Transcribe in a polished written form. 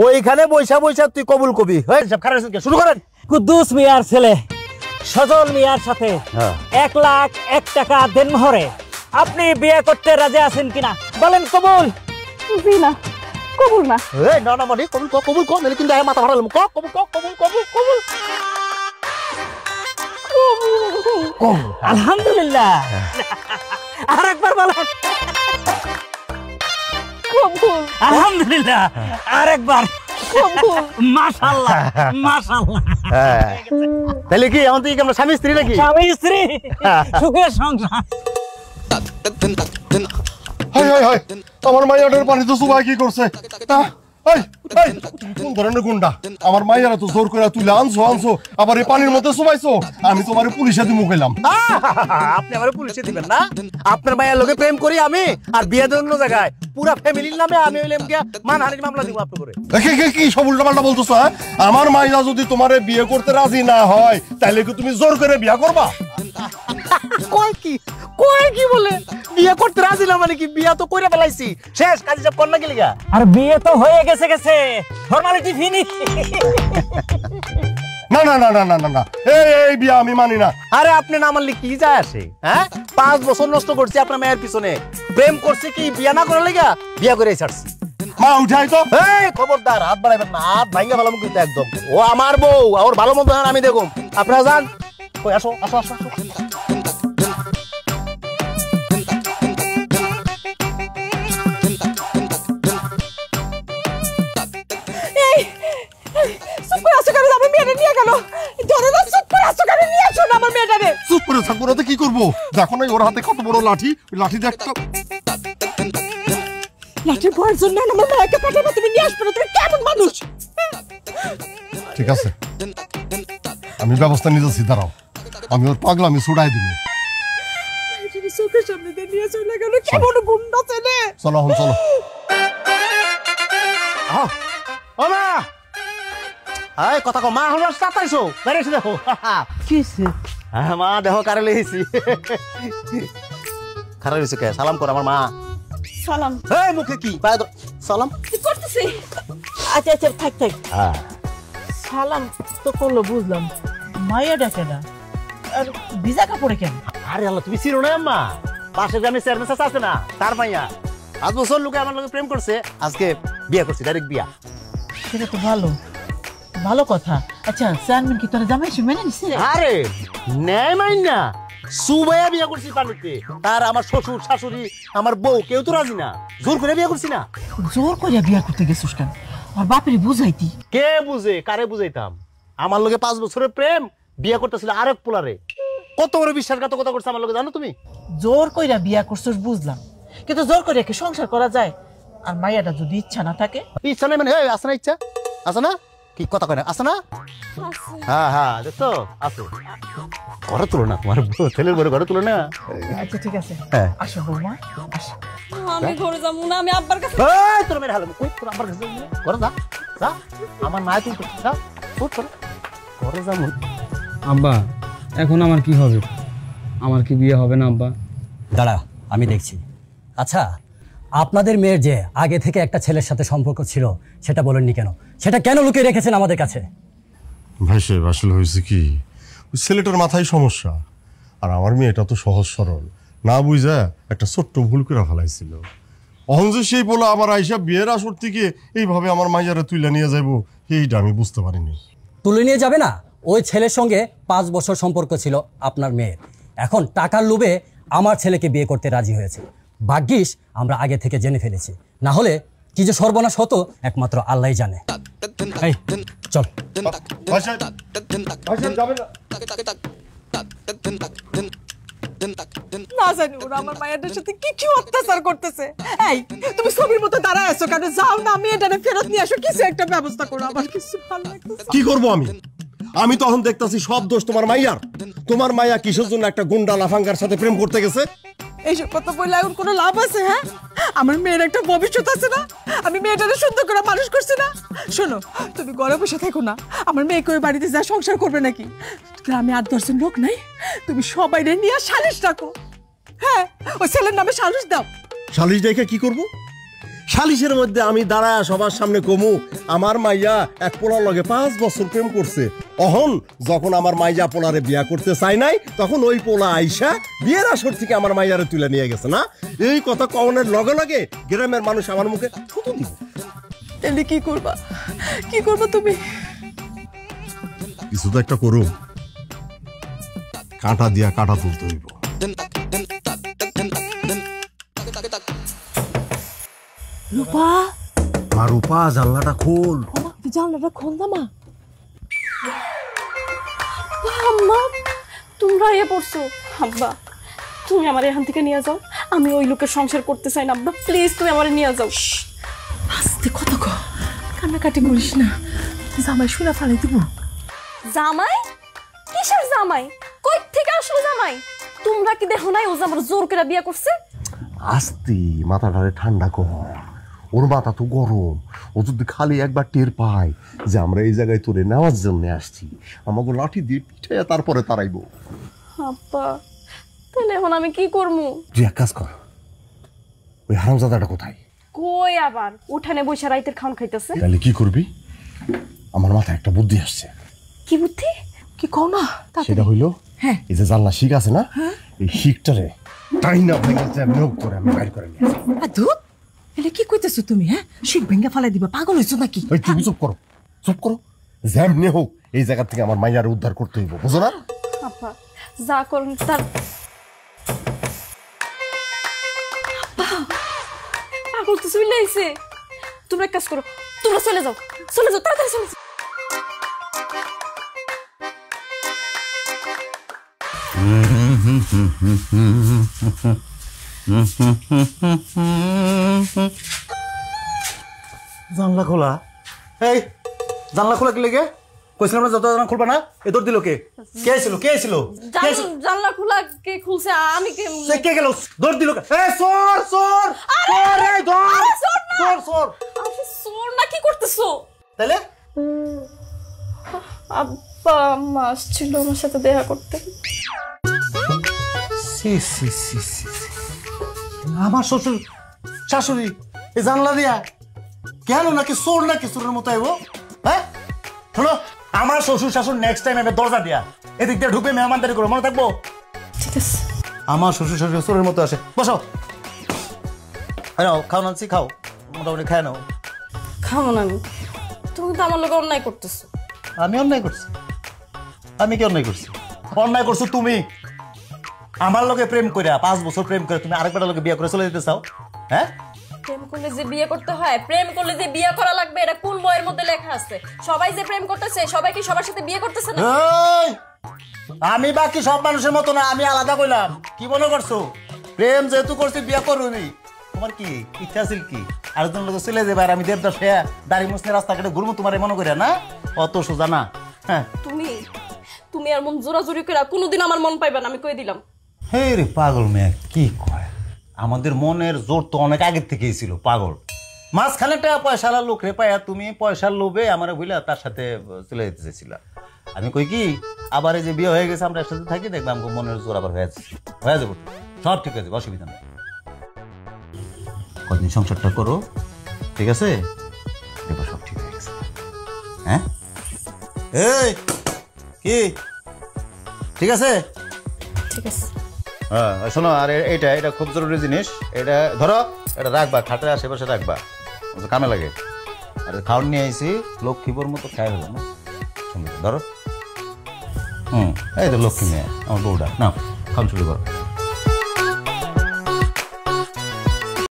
ওইখানে বৈশা বৈশা তুই কবুল কবি শুরু করেন। কুদ্দুস মিয়ার ছেলে সজল মিয়ার সাথে 1,01,000 টাকা দেনমোহরে আপনি বিয়ে করতে রাজি আছেন কিনা বলেন? কবুল? না কবুল না। না না মানে কবুল কবুল কর, নাহলে কিন্তু মাথা ফাটালাম। কবুল কবুল কবুল কবুল। আলহামদুলিল্লাহ। আরেকবার বলেন। কবুল। আলহামদুলিল্লাহ। আরেকবার। কবুল। মাশাআল্লাহ মাশাআল্লাহ। তাহলে কি এখন তুই কি আমরা স্বামী স্ত্রী নাকি? স্বামী স্ত্রী, সুখের সংসার। হাই হাই হাই, আমার মাইয়াটার পানি তো সুবাই কি করছে? কোন ধরনের গুন্ডা? আমার মাইয়ারা তো জোর করে তুলে আনছো আবার এই পানির মধ্যে সুবাইছো। আমি তোমার পুলিশে দিমু কইলাম। আপনি আমার পুলিশে দিবেন না? আপনার মায়ের লোকে প্রেম করি আমি, আর বিয়ে অন্য জায়গায় পুরা ফ্যামিলির নামে আমি হইলাম কি মানহানির মামলা দিব আপনার করে। কি সব উল্টাপাল্টা বলতেছো? হ্যাঁ, আমার মাইয়া যদি তোমারে বিয়ে করতে রাজি না হয় তাহলে কি তুমি জোর করে বিয়ে করবা? কয় কি বলে বিয়ে করতে রাজি না মানে কি? বিয়ে তো কইরা ফেলাইছি, শেষ কাজে সব কর না গেলি গা। আর বিয়ে তো হয়ে গেছে ফর্মালিটি ফিনিশ। না না না না না না না, এই বিয়ে আমি মানি না। আরে আপনি না মানলে কি যায় আসে? হ্যাঁ, 5 বছর নষ্ট করছি আপনার মেয়ের পিছনে, প্রেম করছে কি বিয়ে না করার লাগা? বিয়ে করে ছাড়ছি। মা উঠাই তো। এই খবরদার, হাত বাড়াইবেন না, হাত ভাঙা ফেলাম কিন্তু একদম। ও আমার বউ, ওর ভালো মন্দ আমি দেখুন। আপনারা যান, কই আসো আসো আসো আসো। চুপ করে থাকবো না তো কি করবো? দেখো না ওর হাতে কত বড় লাঠি, লাঠি দেখ। লাঠি ভয়ের জন্য আমার মাকে পাঠাবো, তুমি নিয়ে আসবে না? তুমি কেমন মানুষ? ঠিক আছে, আমি ব্যবস্থা নিতেছি, দাঁড়াও। আমি ওর পাগলামি ছুড়াই দিব। চোখের সামনে দিয়ে নিয়ে চলে গেল, কেমন গুন্ডা ছেলে। চলো এখন চলো। ও মা, এই কথা কও। মা হলো সাতাইছো বেরেছি দেখো। কিসে? হ্যাঁ মা, দেখো কারে লইছি। খারাপ হইছে কে? সালাম কর আমার মা। সালাম। এই মুখে কি পায় সালাম কি করতেছিস? আচ্ছা আচ্ছা, থাক থাক। সালাম তো করলো বুঝলাম, মাইয়া ডাকে না, আর ভিজা কাপড়ে কেন? আরে আল্লাহ, তুমি চিনো না আম্মা? পাশের গ্রামে চেয়ারম্যান চাচা আছে না, তার মাইয়া। 5 বছর লোকে আমার লোকে প্রেম করছে, আজকে বিয়ে করছে, ডাইরেক্ট বিয়া। সেটা তো ভালো, ভালো কথা। আচ্ছা, চেয়ারম্যান কি তোরা জামাই মেনে নিছে? আরে নেয় মাইন না, সুবাইয়া বিয়ে করছি পানিতে। তার আমার শ্বশুর শাশুড়ি আমার বউ কেউ তো রাজি না, জোর করে বিয়ে করছি না। জোর করে বিয়ে করতে গেছিস কেন? আর বাপের বুঝাইতি। কে বুঝে? কারে বুঝাইতাম? আমার লোকে 5 বছরের প্রেম, বিয়ে করতেছিল আরেক পোলারে। কত বড় বিশ্বাসঘাতকতা করছে আমার লোকে জানো তুমি? জোর কইরা বিয়া করছিস বুঝলাম, কিন্তু জোর করে কি সংসার করা যায়? আর মাইয়াটা যদি ইচ্ছা না থাকে? ইচ্ছা নাই মানে আছে না? ইচ্ছা আছে না? কি কথা কয় না? আছে না? হ্যাঁ হ্যাঁ, দেখছো আছে। ঘরে তুলো না, তোমার ছেলের ঘরে ঘরে তুলো না। আচ্ছা ঠিক আছে, আসো বৌমা আসো। আমি ঘরে যাবো না, আমি আব্বার কাছে। এই তোর মেরে হালাম, কই তোর আব্বার কাছে যাবি? ঘরে যা যা, আমার মা তুই যা, উঠ তোর ঘরে যা। আব্বা, এখন আমার কি হবে? আমার কি বিয়ে হবে না আব্বা? দাঁড়া, আমি দেখছি। আচ্ছা, আপনাদের মেয়ের যে আগে থেকে একটা ছেলের সাথে সম্পর্ক ছিল, সেটা বলেননি কেন? সেটা কেন লুকিয়ে রেখেছেন আমাদের কাছে? ভাই সাহেব, আসলে হয়েছে কি, ওই ছেলেটার মাথায় সমস্যা, আর আমার মেয়েটা তো সহজ সরল, না বুঝা একটা ছোট্ট ভুল করে ফেলাইছিল। অহন যে সেই বলে আবার আইসা বিয়ের আসর থেকে এইভাবে আমার মাইয়ারে তুলে নিয়ে যাবো, এইটা আমি বুঝতে পারিনি। তুলে নিয়ে যাবে না? ওই ছেলের সঙ্গে 5 বছর সম্পর্ক ছিল আপনার মেয়ের। এখন টাকার লোভে আমার ছেলেকে বিয়ে করতে রাজি হয়েছে। ভাগ্যিস আমরা আগে থেকে জেনে ফেলেছি, না হলে কি যে সর্বনাশ হতো একমাত্র আল্লাহই জানে। এই চল। না জানি ওরা আমার মায়ের সাথে কি কি অত্যাচার করতেছে। এই তুমি ছবির মতো দাঁড়ায় আছো কেন? যাও না, আমি এটা ফেরত নিয়ে আসো, কিছু একটা ব্যবস্থা করো। আমার কিছু ভালো লাগতেছে। কি করবো আমি তখন দেখতাছি সব দোষ তোমার মাইয়ার। তোমার মাইয়া কিসের জন্য একটা গুন্ডা লাফাঙ্গার সাথে প্রেম করতে গেছে? এইসব কথা বললে এখন কোনো লাভ আছে? হ্যাঁ, আমার মেয়ের একটা ভবিষ্যৎ আছে না? আমি মেয়েটাকে সুন্দর করে মানুষ করছি না? শোনো, তুমি ঘরে বসে থাকো না, আমার মেয়েকে ওই বাড়িতে যা সংসার করবে নাকি? গ্রামে 8-10 জন লোক নাই, তুমি সবাই নিয়ে সালিশ ডাকো। হ্যাঁ, ওই ছেলের নামে সালিশ দাও। সালিশ দেখে কি করব? সালিশের মধ্যে আমি দাঁড়ায় সবার সামনে কমু আমার মাইয়া এক পোলার লগে 5 বছর প্রেম করছে। অহন যখন আমার মাইয়া পোলারে বিয়া করতে চাই নাই তখন ওই পোলা আইসা বিয়ের আসর থেকে আমার মাইয়ারে তুলে নিয়ে গেছে না। এই কথা কওনের লগে লগে গ্রামের মানুষ আমার মুখে থুতু দিব। তাহলে কি করবা তুমি? কিছু তো একটা করু, কাঁটা দিয়া কাঁটা তুলতে হইব। রূপা, মা রূপা জানলাটা খোল। তুই জানলাটা খোল না মা। আম্মা তোমরা এ পড়ছো। আব্বা তুমি আমার এখান থেকে নিয়ে যাও, আমি ওই লোকের সংসার করতে চাই না। আব্বা প্লিজ তুমি আমার নিয়ে যাও। আস্তে কত কান্নাকাটি করিস না, জামাই শুনে ফালাই দিব। জামাই? কিসের জামাই? কই থেকে আসলো জামাই? তোমরা কি দেখো নাই ও যে আমার জোর করে বিয়ে করছে? আস্তে মাথাটারে ঠান্ডা কর, ওর মাথা তো গরম। ও যদি খালি একবার টের পায় যে আমরা এই জায়গায় তোরে নেওয়ার জন্য আসছি, আমাকে লাঠি দিয়ে পিঠাইয়া তারপরে তারাইবো। আব্বা তাহলে এখন আমি কি করবো? তুই এক কাজ কর, ওই হারামজাদাটা কোথায়? কই আবার উঠানে বসে রাইতের খাওয়ান খাইতেছে। তাহলে কি করবি? আমার মাথায় একটা বুদ্ধি আসছে। কি বুদ্ধি? কি কও না? সেটা হইলো, হ্যাঁ এই যে জানলা শিক আছে না, এই শিকটারে টাইনা ভেঙে নোক করে আমি বাইর করে নিয়ে আসি। আর ধুত, এলে কি কইতেছো তুমি? হ্যাঁ, শিখ ভেঙ্গা ফালাই দিবা, পাগল হইছো নাকি? ওই তুমি চুপ করো, চুপ করো। যেমনি হোক এই জায়গা থেকে আমার মাইয়ারে উদ্ধার করতে হইব, বুঝো না? আব্বা যা করুন তার। পাগল তো চলে আইছে। তোমরা এক কাজ করো, তোমরা চলে যাও তাড়াতাড়ি চলে যাও। জানলা খোলা? এই জানলা খোলা কি লেগে? কইছিলাম না যত জানলা খুলবা না। এ দৌড় দিল কে? কে ছিল? জানলা খোলা কে খুলছে? আমি কে? কে গেল? দৌড় দিল কে? এই চোর চোর চোর! এই ধর চোর চোর! আমি চোর না, কি করতেছো? তাইলে আব্বা আম্মা আসছিল আমার সাথে দেখা করতে। সি সি সি সি, আমার শ্বশুর শাশুড়ি এই জানলা দিয়া কেন? নাকি চোর নাকি চোরের মতো আইব? হ্যাঁ শোনো, আমার শ্বশুর শাশুড়ি নেক্সট টাইম এবার দরজা দিয়া এদিক দিয়ে ঢুকে মেহমানদারি করে, মনে থাকবো? ঠিক আছে। আমার শ্বশুর শাশুড়ি চোরের মতো আসে। বসো, খাও নানছি, খাও, মোটামুটি খায় নাও। খাবো না আমি। তুমি তো আমার লোক অন্যায় করতেছো। আমি অন্যায় করছি? আমি কি অন্যায় করছি? অন্যায় করছো তুমি। আমার লগে প্রেম করে 5 বছর প্রেম করে তুমি আরেকবার লগে বিয়ে করে চলে যেতে চাও? হ্যাঁ, প্রেম করলে যে বিয়ে করতে হয়, প্রেম করলে যে বিয়ে করা লাগবে, এটা কোন বইয়ের মধ্যে লেখা আছে? সবাই যে প্রেম করতেছে, সবাই কি সবার সাথে বিয়ে করতেছে না? এই, আমি বাকি সব মানুষের মতো না, আমি আলাদা কইলাম। কি মনে করছো? প্রেম যেহেতু করছি বিয়ে করুনি। তোমার কি ইচ্ছা ছিল কি আরেকজন লোক চলে যাবে আর আমি দেবদাস হ্যাঁ দাড়ি মুছনে রাস্তাঘাটে ঘুরবো তোমার মনে করে? না, অত সোজা না। হ্যাঁ, তুমি আর মন জোরাজুরি করে কোনোদিন আমার মন পাইবে না, আমি কই দিলাম। হে রে পাগল মেয়ে, কি কয়? আমাদের মনের জোর তো অনেক আগের থেকেই ছিল পাগল। মাঝখানে টাকা পয়সার লোক রে পায়া তুমি পয়সার লোভে আমার বুঝলা তার সাথে চলে যেতে চাইছিল। আমি কই কি, আবার এই যে বিয়ে হয়ে গেছে আমরা একসাথে থাকি, দেখবে আমাকে মনের জোর আবার হয়ে যাবো, সব ঠিক আছে, অসুবিধা নেই। কদিন সংসারটা করো, ঠিক আছে? দেখো সব ঠিক হয়ে গেছে। হ্যাঁ, এই কি ঠিক আছে? ঠিক আছে। হ্যাঁ শোনো, আর এটা খুব জরুরি জিনিস। এটা ধরো, এটা রাখবা খাটের আশেপাশে রাখবা, কামে লাগে। আর খাওয়ান নিয়ে আইসি, লক্ষ্মীপুর মতো খাই হলো না। সুন্দর ধরো। এই তো লক্ষ্মী মেয়ে আমার বউটা, নাও খাওয়ান শুরু করো।